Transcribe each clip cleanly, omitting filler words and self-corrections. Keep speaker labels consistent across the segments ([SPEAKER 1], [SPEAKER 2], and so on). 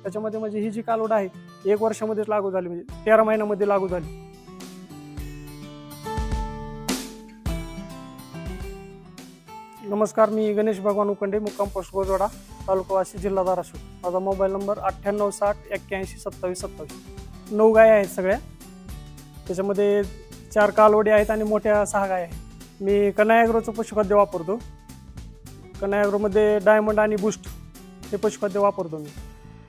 [SPEAKER 1] त्याच्यामध्ये म्हणजे ही जी कालोड आहे 1 वर्षामध्येच लागू झाली, म्हणजे 13 महिन्यामध्ये लागू झाली. नमस्कार, मी गणेश भगवान उकंडे, मुक्काम पोस्ट गोजवाडा, तालुका वाशी, जिल्हा धाराशिव. माझा मोबाईल नंबर 9860812727. 9 गाय आहेत सगळ्या. त्याच्यामध्ये 4 कालवडी आहेत आणि मोठ्या 6 गाय आहेत. मी कन्या ॲग्रोचं पशुखाद्य वापरतो. कन्या ॲग्रोमध्ये डायमंड आणि बूस्ट हे पशुखाद्य वापरतो मी.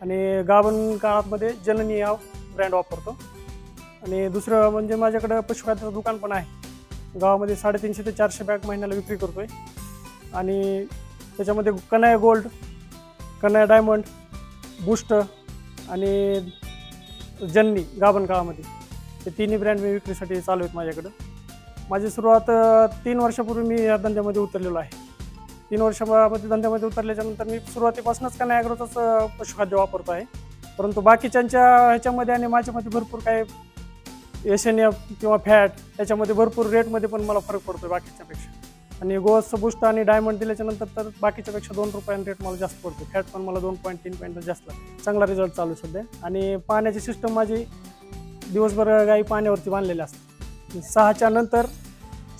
[SPEAKER 1] आणि गाभण काळामध्ये जननी हा ब्रँड वापरतो. आणि दुसरं म्हणजे माझ्याकडं पशुखाद्याचं दुकान पण आहे. गावामध्ये 350 ते 400 बॅग महिन्याला विक्री करतोय. आणि त्याच्यामध्ये कन्या गोल्ड, कन्या डायमंड, बूस्ट आणि जननी गाभण काळामध्ये हे तिन्ही ब्रँड मी विक्रीसाठी चालू आहेत माझ्याकडं. माझी सुरुवात 3 वर्षापूर्वी मी या धंद्यामध्ये उतरलेलो आहे. 3 वर्षामध्ये धंद्यामध्ये उतरल्याच्या नंतर मी सुरुवातीपासूनच कन्या ॲग्रोचंच पशुखाद्य वापरतो आहे. परंतु बाकीच्यांच्या ह्याच्यामध्ये आणि माझ्यामध्ये भरपूर काही SNF किंवा फॅट याच्यामध्ये भरपूर रेटमध्ये पण मला फरक पडतो बाकीच्यापेक्षा. आणि गोवाचं बूस्ट आणि डायमंड दिल्याच्या नंतर तर बाकीच्यापेक्षा 2 रुपयांनी रेट मला जास्त पडतो. फॅट पण मला 2.3 पॉईंट जास्त लागतो. चांगला रिझल्ट चालू सध्या. आणि पाण्याची सिस्टम माझी दिवसभर गाई पाण्यावरती बांधलेल्या असतात. 6च्या नंतर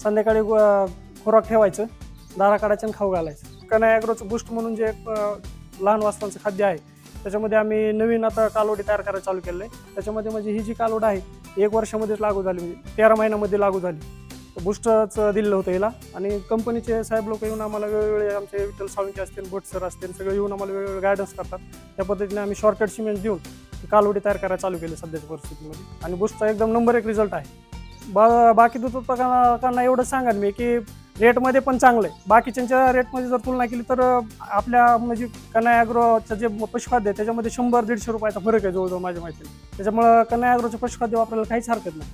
[SPEAKER 1] संध्याकाळी खुराक ठेवायचं, दारा काढायचं आणि खाऊ घालायचं. कन्या ॲग्रोचं बूस्ट म्हणून जे लहान वासरांचं खाद्य आहे त्याच्यामध्ये आम्ही नवीन आता कालोडी तयार करायला चालू केलं आहे. त्याच्यामध्ये म्हणजे ही जी कालोड आहे 1 वर्षामध्येच लागू झाली, म्हणजे 13 महिन्यामध्ये लागू झाली. बूस्टच दिलेलं होतं याला. आणि कंपनीचे साहेब लोक येऊन आम्हाला वेगवेगळे, आमचे विठ्ठल साळुंखे असतील, बोट सर असतील, सगळे येऊन आम्हाला वेगवेगळे गायडन्स करतात. त्या पद्धतीने आम्ही शॉर्टकट सिमेंट देऊन कालोडी तयार करायला चालू केले सध्याच्या परिस्थितीमध्ये. आणि बूस्टचा एकदम नंबर 1 रिझल्ट आहे. बाकी दूध उत्पादकांना एवढं सांगाल मी की रेटमध्ये पण चांगलं आहे. बाकीच्यांच्या रेटमध्ये जर तुलना केली तर आपल्या म्हणजे कन्या ॲग्रोचं जे पशुखाद्य आहे त्याच्यामध्ये 100-150 रुपयाचा फरक आहे जवळजवळ माझ्या माहितीने. त्याच्यामुळं कन्या ॲग्रोचं पशुखाद्य वापरायला काहीच हरकत नाही.